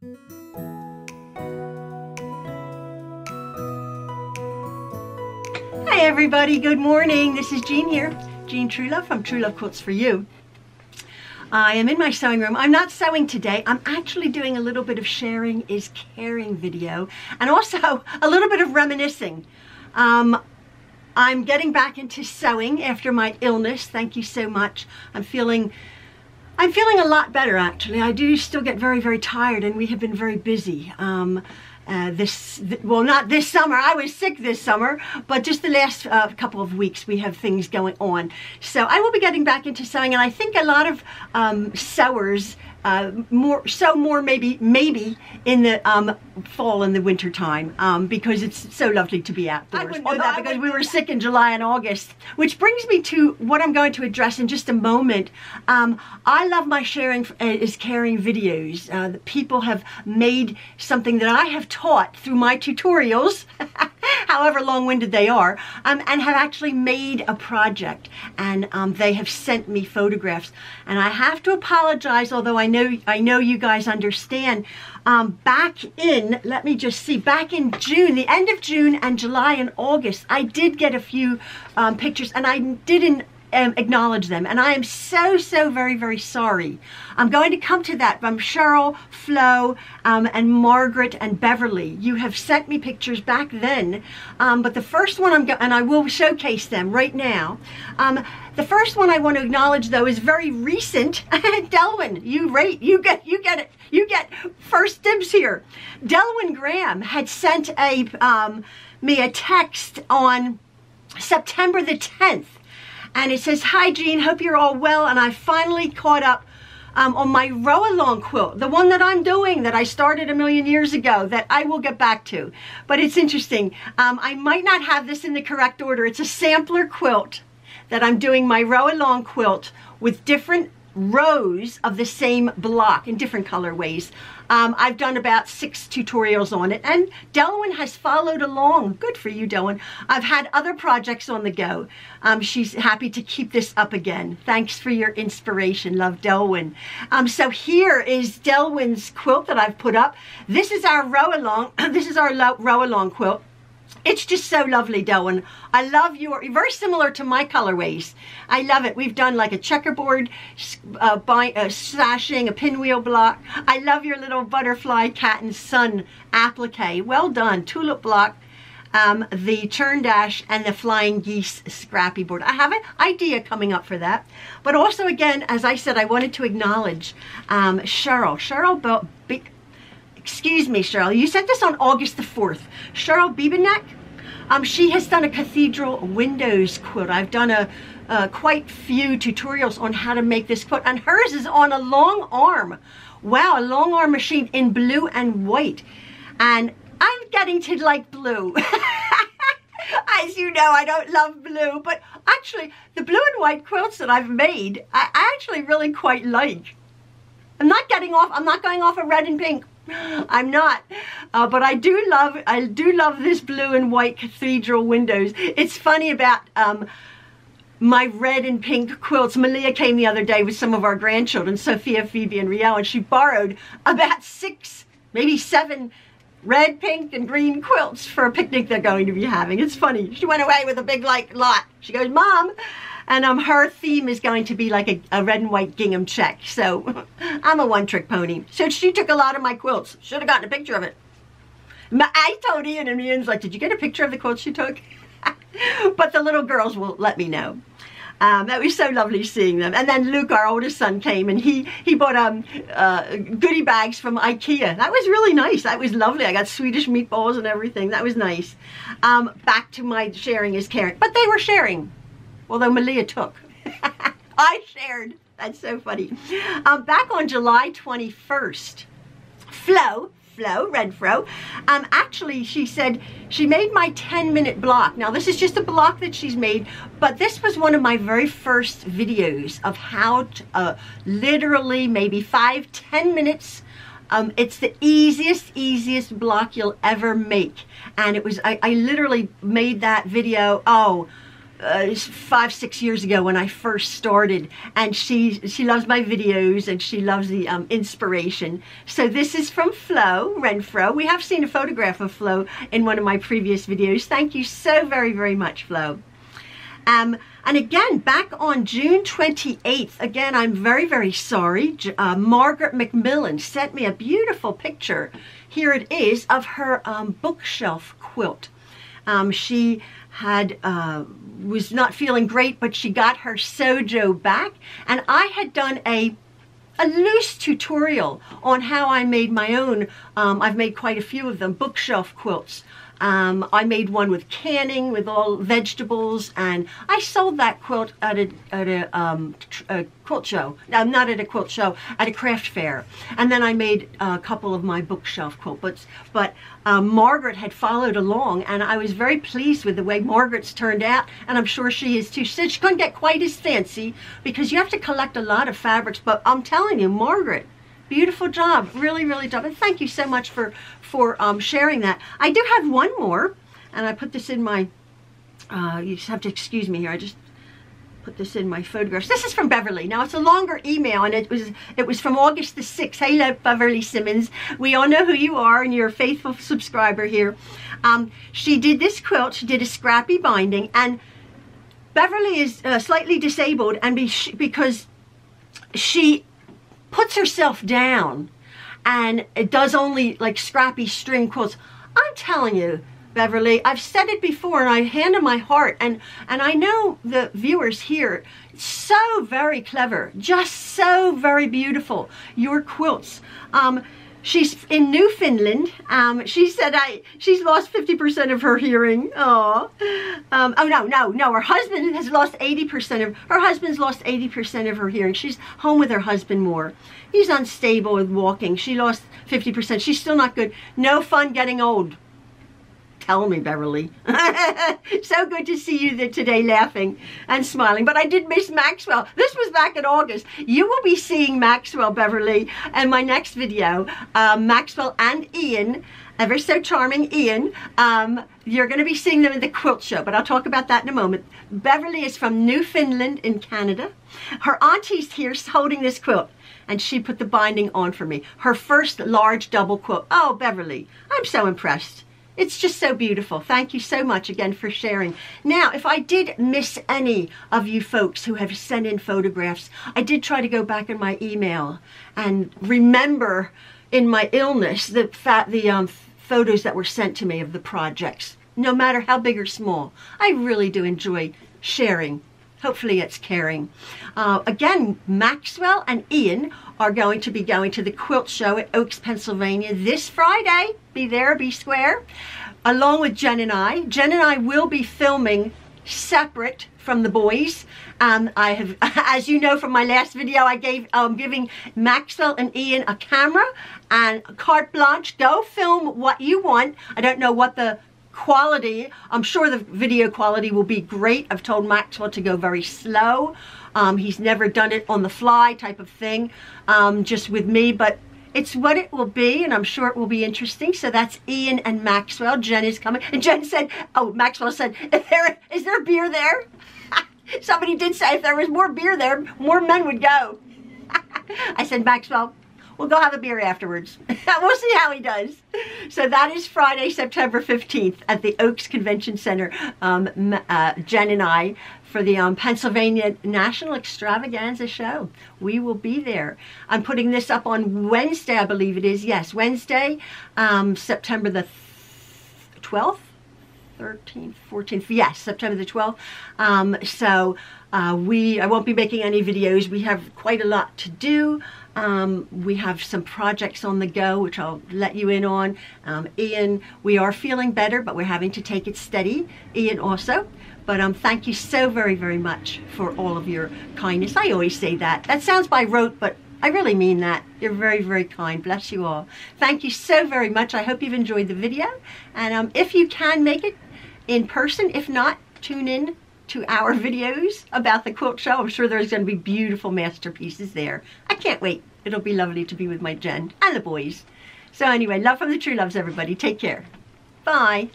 Hi everybody, good morning. This is Jean here, Jean Truelove from Truelovequiltsforyou. I am in my sewing room. I'm not sewing today. I'm actually doing a little bit of sharing is caring video and also a little bit of reminiscing. I'm getting back into sewing after my illness. Thank you so much. I'm feeling a lot better actually. I do still get very, very tired and we have been very busy. Well, not this summer. I was sick this summer, but just the last couple of weeks we have things going on. So I will be getting back into sewing, and I think a lot of sewers sew more maybe in the fall and the winter time because it's so lovely to be outdoors. I wouldn't know that because we were sick in July and August, which brings me to what I'm going to address in just a moment. I love my sharing is caring videos. The people have made something that I have taught through my tutorials, however long-winded they are, and have actually made a project, and they have sent me photographs, and I have to apologize, although I know you guys understand. Back in, let me just see, back in June, the end of June and July and August, I did get a few pictures, and I didn't acknowledge them, and I am so very, very sorry. I'm going to come to that from Cheryl, Flo, and Margaret and Beverly. You have sent me pictures back then, but the first one and I will showcase them right now. The first one I want to acknowledge though is very recent. Delwin, you get first dibs here. Delwin Graham had sent me a text on September the 10th. And it says, "Hi Jean, hope you're all well, and I finally caught up on my row-along quilt, the one that I'm doing that I started a million years ago that I will get back to." But it's interesting. I might not have this in the correct order. It's a sampler quilt that I'm doing, my row-along quilt with different rows of the same block in different colorways. I've done about 6 tutorials on it, and Delwin has followed along. Good for you, Delwin. I've had other projects on the go. She's happy to keep this up again. Thanks for your inspiration. Love, Delwin. So here is Delwin's quilt that I've put up. This is our row-along. This is our row-along quilt. It's just so lovely, Delwin. I love you're very similar to my colorways. I love it. We've done like a checkerboard, sashing, a pinwheel block. I love your little butterfly cat and sun applique. Well done. Tulip block, the churn dash, and the flying geese scrappy board. I have an idea coming up for that. But also, again, as I said, I wanted to acknowledge Cheryl. Excuse me, Cheryl. You sent this on August the 4th. Cheryl Bieben. She has done a cathedral windows quilt. I've done quite few tutorials on how to make this quilt, and hers is on a long arm. Wow, a long arm machine in blue and white. And I'm getting to like blue. As you know, I don't love blue, but actually the blue and white quilts that I've made, I actually really quite like. I'm not going off a red and pink. I'm not, but I do love this blue and white cathedral windows. It's funny about my red and pink quilts. Malia came the other day with some of our grandchildren, Sophia, Phoebe, and Riel, and she borrowed about 6, maybe 7 red, pink, and green quilts for a picnic they're going to be having. It's funny. She went away with a big lot. She goes, "Mom," and her theme is going to be like a red and white gingham check. So I'm a one-trick pony. So she took a lot of my quilts. Should have gotten a picture of it. I told Ian, and Ian's like, "Did you get a picture of the quilts she took?" But the little girls will let me know. That was so lovely seeing them. And then Luke, our oldest son, came, and he bought goodie bags from IKEA. That was really nice. That was lovely. I got Swedish meatballs and everything. That was nice. Back to my sharing is caring. But they were sharing, although Malia took. I shared. That's so funny. Back on July 21st, Flo Renfro, actually she said she made my 10-minute block. Now this is just a block that she's made, but this was one of my very first videos of how to literally maybe 5-10 minutes. It's the easiest block you'll ever make, and it was I literally made that video 5, 6 years ago when I first started, and she loves my videos and she loves the inspiration. So this is from Flo Renfro. We have seen a photograph of Flo in one of my previous videos. Thank you so very, very much, Flo. And again, back on June 28th, again, I'm very, very sorry, Margaret McMillan sent me a beautiful picture. Here it is of her bookshelf quilt. She had was not feeling great, but she got her sojo back, and I had done a loose tutorial on how I made my own. I've made quite a few of them, bookshelf quilts. I made one with canning, with all vegetables, and I sold that quilt at a quilt show. No, not at a quilt show, at a craft fair. And then I made a couple of my bookshelf quilts. But Margaret had followed along, and I was very pleased with the way Margaret's turned out, and I'm sure she is too. She said she couldn't get quite as fancy because you have to collect a lot of fabrics, but I'm telling you, Margaret, beautiful job, really, really job, and thank you so much for sharing that. I do have one more, and I put this in my, you just have to excuse me here, I just put this in my photographs. This is from Beverly. Now it's a longer email, and it was from August the 6th. Hey, Beverly Simmons. We all know who you are, and you're a faithful subscriber here. She did this quilt, she did a scrappy binding, and Beverly is slightly disabled, and because she puts herself down and it does only like scrappy string quilts. I'm telling you, Beverly, I've said it before, and I hand on my heart, and I know the viewers here, so very clever, just so very beautiful, your quilts. She's in Newfoundland. She said she's lost 50% of her hearing. Oh no. Her husband has lost 80% of her husband's lost 80% of her hearing. She's home with her husband more. He's unstable with walking. She lost 50%. She's still not good. No fun getting old. Tell me, Beverly. So good to see you there today, laughing and smiling. But I did miss Maxwell. This was back in August. You will be seeing Maxwell, Beverly, in my next video. Maxwell and Ian, ever so charming Ian. You're going to be seeing them in the Quilt Show, but I'll talk about that in a moment. Beverly is from Newfoundland in Canada. Her auntie's here holding this quilt, and she put the binding on for me. Her first large double quilt. Oh, Beverly, I'm so impressed. It's just so beautiful. Thank you so much again for sharing. Now, if I did miss any of you folks who have sent in photographs, I did try to go back in my email and remember in my illness the photos that were sent to me of the projects, no matter how big or small. I really do enjoy sharing. Hopefully it's caring. Again, Maxwell and Ian are going to be going to the Quilt Show at Oaks, Pennsylvania this Friday. Be there, be square. Along with Jen and I. Jen and I will be filming separate from the boys. I have, as you know from my last video, I gave giving Maxwell and Ian a camera and carte blanche. Go film what you want. I don't know what the quality, I'm sure the video quality will be great. I've told Maxwell to go very slow. He's never done it on the fly type of thing, just with me, but it's what it will be, and I'm sure it will be interesting. So that's Ian and Maxwell. Jen is coming, and Jen said, oh, Maxwell said, is there beer there? Somebody did say if there was more beer there, more men would go. I said, Maxwell, we'll go have a beer afterwards. We'll see how he does. So that is Friday, September 15th at the Oaks Convention Center. Jen and I for the Pennsylvania National Extravaganza Show. We will be there. I'm putting this up on Wednesday, I believe it is. Yes, Wednesday, September the 12th, 13th, 14th. Yes, September the 12th. I won't be making any videos. We have quite a lot to do. We have some projects on the go, which I'll let you in on. Ian, we are feeling better, but we're having to take it steady. Ian also. But thank you so very, very much for all of your kindness. I always say that. That sounds by rote, but I really mean that. You're very, very kind. Bless you all. Thank you so very much. I hope you've enjoyed the video. And if you can make it in person, if not, tune in to our videos about the Quilt Show. I'm sure there's going to be beautiful masterpieces there. I can't wait. It'll be lovely to be with my Jen and the boys. So anyway, love from the True Loves, everybody. Take care. Bye.